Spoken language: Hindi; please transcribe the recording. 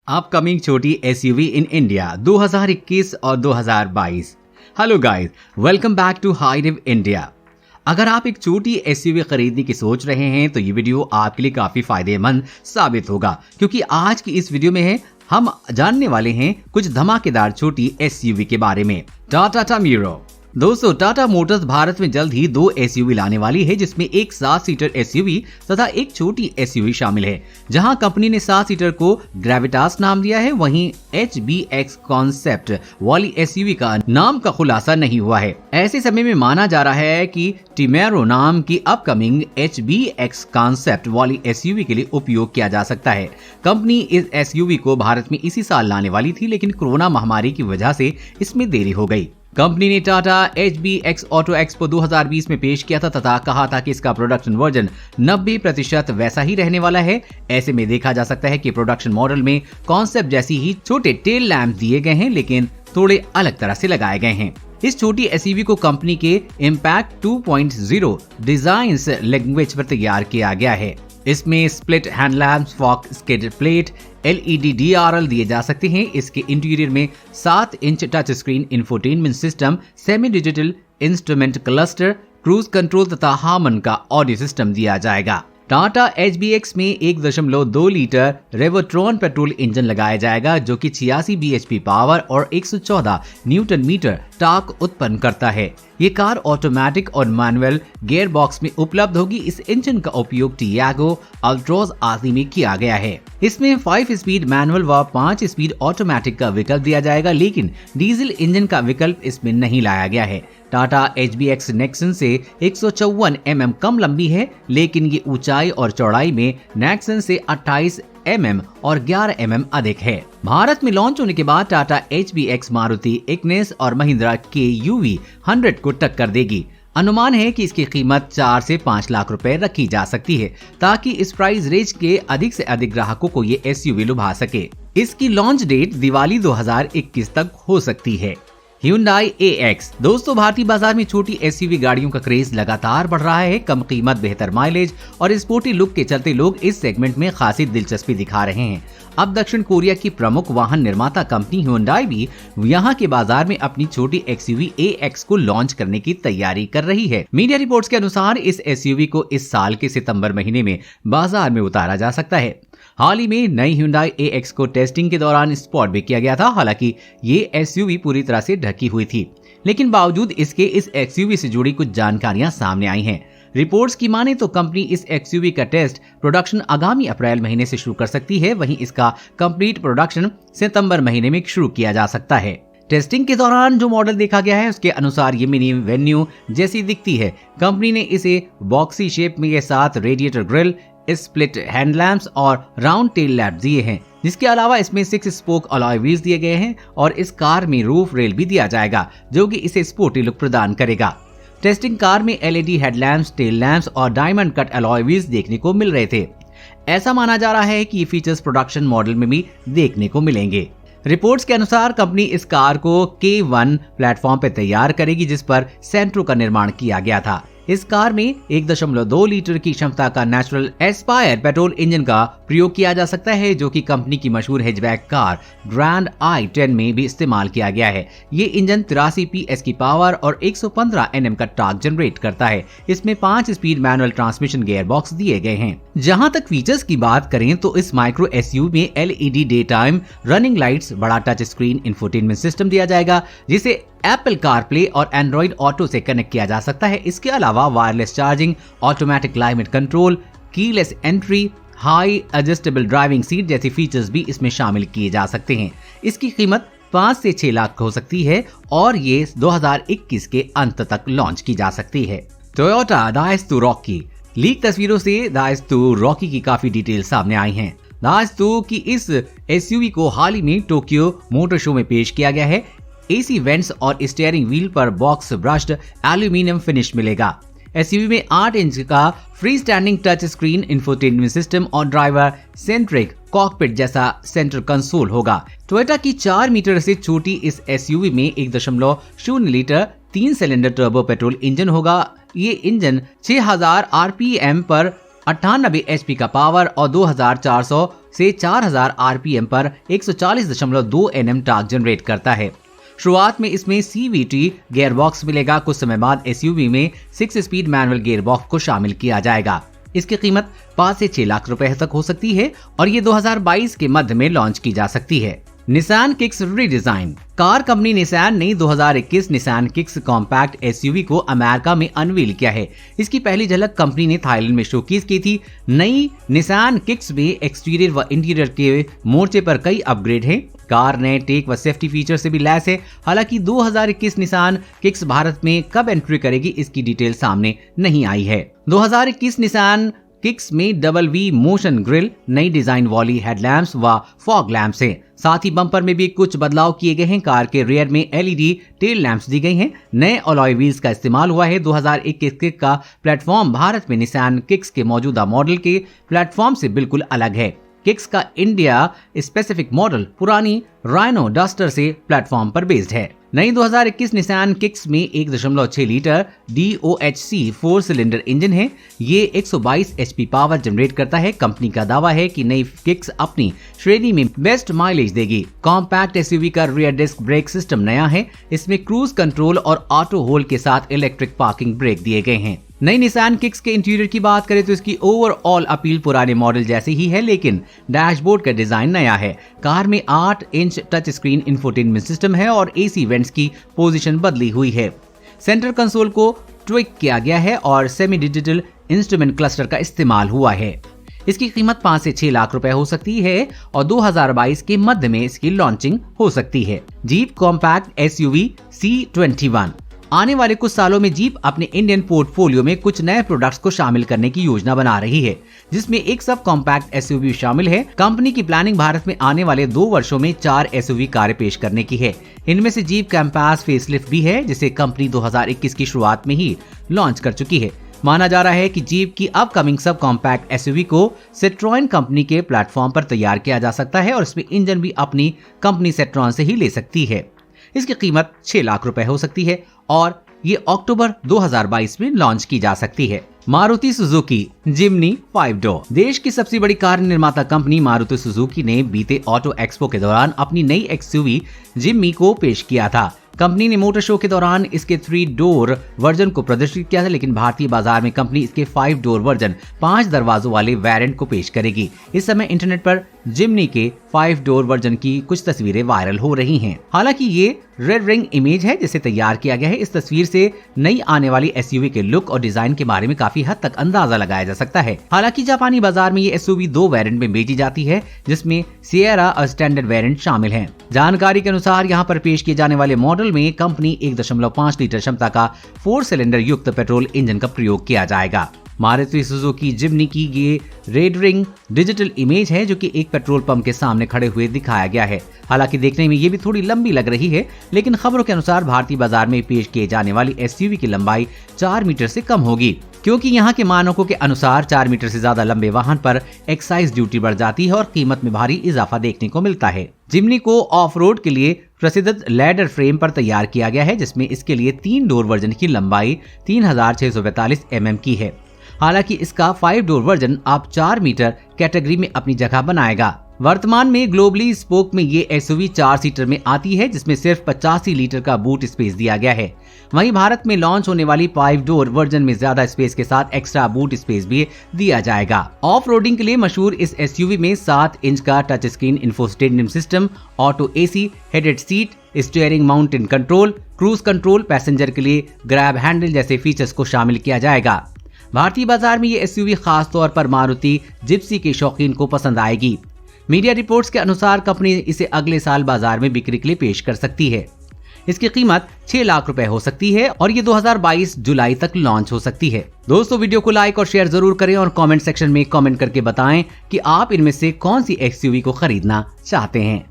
अपकमिंग छोटी एसयूवी इन इंडिया 2021 और 2022। Hello guys, welcome back to हाईरिव इंडिया। अगर आप एक छोटी एसयूवी खरीदने की सोच रहे हैं तो ये वीडियो आपके लिए काफी फायदेमंद साबित होगा, क्योंकि आज की इस वीडियो में हम जानने वाले हैं कुछ धमाकेदार छोटी एसयूवी के बारे में। टाटा टामीरो। दोस्तों, टाटा मोटर्स भारत में जल्द ही 2 एसयूवी लाने वाली है, जिसमें एक 7 सीटर एसयूवी तथा एक छोटी एसयूवी शामिल है। जहां कंपनी ने 7 सीटर को ग्रेविटास नाम दिया है, वहीं HBX कॉन्सेप्ट वाली एसयूवी का नाम का खुलासा नहीं हुआ है। ऐसे समय में माना जा रहा है कि टिमेरो नाम की अपकमिंग HBX कॉन्सेप्ट वाली एसयूवी के लिए उपयोग किया जा सकता है। कंपनी इस एसयूवी को भारत में इसी साल लाने वाली थी, लेकिन कोरोना महामारी की वजह से इसमें देरी हो गई। कंपनी ने टाटा HBX ऑटो एक्सपो 2020 में पेश किया था तथा कहा था कि इसका प्रोडक्शन वर्जन 90% वैसा ही रहने वाला है। ऐसे में देखा जा सकता है कि प्रोडक्शन मॉडल में कॉन्सेप्ट जैसी ही छोटे टेल लैंप दिए गए हैं, लेकिन थोड़े अलग तरह से लगाए गए हैं। इस छोटी एसयूवी को कंपनी के इम्पैक्ट 2.0 डिजाइन लैंग्वेज पर तैयार किया गया है। इसमें split headlamps, fog skid plate, LED DRL दिए जा सकते हैं। इसके इंटीरियर में 7 inch touch screen infotainment system, semi digital instrument cluster, cruise control तथा हार्मन का ऑडियो सिस्टम दिया जाएगा। टाटा HBX में 1.2 लीटर रेवोट्रॉन पेट्रोल इंजन लगाया जाएगा, जो कि 86 bhp पावर और 114 न्यूटन मीटर टॉर्क उत्पन्न करता है। ये कार ऑटोमेटिक और मैनुअल गियर बॉक्स में उपलब्ध होगी। इस इंजन का उपयोग टियागो अल्ट्रोज आदि में किया गया है। इसमें 5 स्पीड मैनुअल व 5 स्पीड ऑटोमेटिक का विकल्प दिया जाएगा, लेकिन डीजल इंजन का विकल्प इसमें नहीं लाया गया है। टाटा HBX नेक्सन से 154 mm कम लंबी है, लेकिन ये ऊंचाई और चौड़ाई में नेक्सन से 28 mm और 11 mm अधिक है। भारत में लॉन्च होने के बाद टाटा HBX मारुति इग्निस और महिंद्रा के UV 100 को टक्कर देगी। अनुमान है कि इसकी कीमत 4 से 5 लाख रुपए रखी जा सकती है, ताकि इस प्राइस रेंज के अधिक से अधिक ग्राहकों को ये एसयूवी लुभा सके। इसकी लॉन्च डेट दिवाली 2021 तक हो सकती है। Hyundai AX। दोस्तों, भारतीय बाजार में छोटी एसयूवी गाड़ियों का क्रेज लगातार बढ़ रहा है। कम कीमत, बेहतर माइलेज और स्पोर्टी लुक के चलते लोग इस सेगमेंट में खासी दिलचस्पी दिखा रहे हैं। अब दक्षिण कोरिया की प्रमुख वाहन निर्माता कंपनी Hyundai भी यहाँ के बाजार में अपनी छोटी एसयूवी AX को लॉन्च करने की तैयारी कर रही है। मीडिया रिपोर्ट्स के अनुसार इस एसयूवी को इस साल के सितंबर महीने में बाजार में उतारा जा सकता है। हाल ही में नई Hyundai AX को टेस्टिंग के दौरान स्पॉट भी किया गया था। हालांकि ये एसयूवी पूरी तरह से ढकी हुई थी, लेकिन बावजूद इसके इस एसयूवी से जुड़ी कुछ जानकारियां सामने आई हैं। रिपोर्ट्स की माने तो कंपनी इस एसयूवी का टेस्ट प्रोडक्शन आगामी अप्रैल महीने से शुरू कर सकती है। वहीं इसका कंप्लीट प्रोडक्शन सितंबर महीने में शुरू किया जा सकता है। टेस्टिंग के दौरान जो मॉडल देखा गया है, उसके अनुसार ये मिनी वेन्यू जैसी दिखती है। कंपनी ने इसे बॉक्सी शेप में के साथ रेडिएटर ग्रिल, स्प्लिट हैंडलैम्प्स और राउंड टेल लैम्प दिए हैं। जिसके अलावा इसमें 6 स्पोक अलॉय व्हील्स दिए गए हैं और इस कार में रूफ रेल भी दिया जाएगा, जो कि इसे स्पोर्टी लुक प्रदान करेगा। टेस्टिंग कार में LED हेडलैम्प्स, टेल लैम्प्स और डायमंड कट अलॉय व्हील्स देखने को मिल रहे थे। ऐसा माना जा रहा है कि ये फीचर्स प्रोडक्शन मॉडल में भी देखने को मिलेंगे। रिपोर्ट्स के अनुसार कंपनी इस कार को K1 प्लेटफॉर्म पर तैयार करेगी, जिस पर सेंट्रो का निर्माण किया गया था। इस कार में 1.2 लीटर की क्षमता का नेचुरल एस्पायर पेट्रोल इंजन का प्रयोग किया जा सकता है, जो कि कंपनी की मशहूर हैचबैक कार ग्रैंड i10 में भी इस्तेमाल किया गया है। ये इंजन 83 PS की पावर और 115 Nm का टॉर्क जनरेट करता है। इसमें 5 speed manual transmission gear box दिए गए हैं। जहां तक फीचर्स की बात करें तो इस माइक्रो एसयूवी में LED day time running lights, बड़ा टच स्क्रीन इंफोटेनमेंट सिस्टम दिया जाएगा, जिसे एप्पल कारप्ले और एंड्रॉइड ऑटो से कनेक्ट किया जा सकता है। इसके अलावा wireless charging, automatic climate control, keyless entry, high adjustable driving seat जैसी फीचर्स भी इसमें शामिल किए जा सकते हैं। इसकी कीमत 5 से 6 लाख हो सकती है और ये 2021 के अंत तक लॉन्च की जा सकती है। Toyota डाइस्टू Rocky. लीक तस्वीरों से डाइस्टू रॉकी की काफी डिटेल सामने आई हैं। डाइस्टू की इस एसयूवी को हाल ही में टोक्यो मोटर शो में पेश किया गया है। AC वेंट्स और स्टीयरिंग व्हील पर बॉक्स ब्रश्ड एल्यूमिनियम फिनिश मिलेगा। एसयूवी में 8 इंच का free standing touch screen infotainment system और ड्राइवर सेंट्रिक कॉकपिट जैसा सेंटर कंसोल होगा। टोयोटा की 4 मीटर से छोटी इस एसयूवी में 1.0 litre 3 cylinder turbo petrol engine होगा। ये इंजन 6000 RPM पर 98 HP का पावर और 2400 से 4000 आरपीएम पर 140.2 Nm टॉर्क जनरेट करता है। शुरुआत में इसमें CVT गियरबॉक्स मिलेगा। कुछ समय बाद SUV में 6 स्पीड मैनुअल गियरबॉक्स को शामिल किया जाएगा। इसकी कीमत 5 से 6 लाख रुपए तक हो सकती है और ये 2022 के मध्य में लॉन्च की जा सकती है। Nissan kicks redesign. Car company Nissan ने 2021 निसान किक्स कॉम्पैक्ट SUV को अमेरिका में अनवील किया है। इसकी पहली झलक कंपनी ने थाईलैंड में शोकेस की थी। नई निसान किक्स में एक्सटीरियर व इंटीरियर के मोर्चे पर कई अपग्रेड हैं। कार नए टेक व सेफ्टी फीचर से भी लैस है। हालांकि 2021 निसान किक्स भारत में कब एंट्री करेगी इसकी डिटेल सामने नहीं आई है। 2021 निसान किक्स में डबल V मोशन ग्रिल, नई डिजाइन वाली हेडलैम्प्स व फॉग लैम्प्स हैं। साथ ही बम्पर में भी कुछ बदलाव किए गए हैं। कार के रियर में LED टेल लैंप्स दी गई हैं। नए अलॉय व्हील्स का इस्तेमाल हुआ है। 2021 किक का प्लेटफॉर्म भारत में निसान किक्स के मौजूदा मॉडल के प्लेटफॉर्म से बिल्कुल अलग है। किक्स का इंडिया स्पेसिफिक मॉडल पुरानी राइनो डस्टर से प्लेटफॉर्म पर बेस्ड है। नई 2021 निसान किक्स में 1.6 लीटर DOHC 4 सिलेंडर इंजन है। ये 122 HP पावर जनरेट करता है। कंपनी का दावा है कि नई किक्स अपनी श्रेणी में बेस्ट माइलेज देगी। कॉम्पैक्ट SUV का रियर डिस्क ब्रेक सिस्टम नया है। इसमें क्रूज कंट्रोल और ऑटो होल्ड के साथ इलेक्ट्रिक पार्किंग ब्रेक दिए गए हैं। नई निसान किक्स के इंटीरियर की बात करें तो इसकी ओवरऑल अपील पुराने मॉडल जैसी ही है, लेकिन डैशबोर्ड का डिजाइन नया है। कार में 8 inch touch screen infotainment system है और AC वेंट्स की पोजीशन बदली हुई है। सेंटर कंसोल को ट्विक किया गया है और सेमी डिजिटल इंस्ट्रूमेंट क्लस्टर का इस्तेमाल हुआ है। इसकी कीमत 5 से 6 लाख रुपए हो सकती है और 2022 के मध्य में इसकी लॉन्चिंग हो सकती है। Jeep compact SUV C21। आने वाले कुछ सालों में जीप अपने इंडियन पोर्टफोलियो में कुछ नए प्रोडक्ट्स को शामिल करने की योजना बना रही है, जिसमें एक सब कॉम्पैक्ट SUV शामिल है। कंपनी की प्लानिंग भारत में आने वाले 2 वर्षों में 4 SUV कारें पेश करने की है। इनमें से जीप कैंपास फेसलिफ्ट भी है, जिसे कंपनी 2021 की शुरुआत में ही लॉन्च कर चुकी है। माना जा रहा है कि जीप की अपकमिंग सब कॉम्पैक्ट SUV को सिट्रोन कंपनी के प्लेटफॉर्म पर तैयार किया जा सकता है और इसमें इंजन भी अपनी कंपनी सिट्रोन से ही ले सकती है। इसकी कीमत 6 लाख रुपए हो सकती है और ये अक्टूबर 2022 में लॉन्च की जा सकती है। Maruti Suzuki Jimny 5 door. देश की सबसे बड़ी कार निर्माता कंपनी मारुति सुजुकी ने बीते ऑटो एक्सपो के दौरान अपनी नई XUV जिम्नी को पेश किया था। कंपनी ने मोटर शो के दौरान इसके 3 डोर वर्जन को प्रदर्शित किया था, लेकिन भारतीय बाजार में कंपनी इसके 5 डोर वर्जन 5 दरवाजों वाले वेरिएंट को पेश करेगी। इस समय इंटरनेट पर जिम्नी के 5 डोर वर्जन की कुछ तस्वीरें वायरल हो रही हैं। हालांकि ये रेड रिंग इमेज है जिसे तैयार किया गया है। इस तस्वीर से नई आने वाली SUV के लुक और डिजाइन के बारे में काफी हद तक अंदाजा लगाया जा सकता है। हालांकि जापानी बाजार में ये SUV 2 वेरिएंट में बेची जाती है, जिसमें सिएरा और स्टैंडर्ड वेरिएंट शामिल हैं। जानकारी के अनुसार यहाँ पर पेश किए जाने वाले मॉडल में कंपनी 1.5 लीटर क्षमता का 4 सिलेंडर युक्त पेट्रोल इंजन का प्रयोग किया जाएगा। मारुति सुजुकी जिम्नी की ये रेड रिंग डिजिटल इमेज है, जो कि एक पेट्रोल पंप के सामने खड़े हुए दिखाया गया है। हालांकि देखने में ये भी थोड़ी लंबी लग रही है, लेकिन खबरों के अनुसार भारतीय बाजार में पेश किए जाने वाली SUV की लंबाई 4 मीटर से कम होगी, क्योंकि यहाँ के मानकों के अनुसार 4 मीटर से ज्यादा लंबे वाहन पर एक्साइज ड्यूटी बढ़ जाती है और कीमत में भारी इजाफा देखने को मिलता है। जिम्नी को ऑफ रोड के लिए प्रसिद्ध लैडर फ्रेम पर तैयार किया गया है, जिसमें इसके लिए 3 डोर वर्जन की लंबाई 3642 mm की है। हालांकि इसका 5 डोर वर्जन अब 4 मीटर कैटेगरी में अपनी जगह बनाएगा। वर्तमान में ग्लोबली स्पोक में ये SUV 4 सीटर में आती है, जिसमें सिर्फ 85 लीटर का बूट स्पेस दिया गया है। वहीं भारत में लॉन्च होने वाली 5 डोर वर्जन में ज्यादा स्पेस के साथ एक्स्ट्रा बूट स्पेस भी दिया जाएगा। ऑफ रोडिंग के लिए मशहूर इस SUV में 7 इंच का touch screen infotainment system, auto AC, headed seat, steering mountain control, cruise control, passenger के लिए ग्रैब हैंडल जैसे फीचर्स को शामिल किया जाएगा। भारतीय बाजार में ये SUV खास तौर पर मारुति जिप्सी के शौकीन को पसंद आएगी। मीडिया रिपोर्ट्स के अनुसार कंपनी इसे अगले साल बाजार में बिक्री के लिए पेश कर सकती है। इसकी कीमत 6 लाख रुपए हो सकती है और ये 2022 जुलाई तक लॉन्च हो सकती है। दोस्तों, वीडियो को लाइक और शेयर जरूर करें और कमेंट सेक्शन में कमेंट करके बताएं कि आप इनमें से कौन सी SUV को खरीदना चाहते हैं।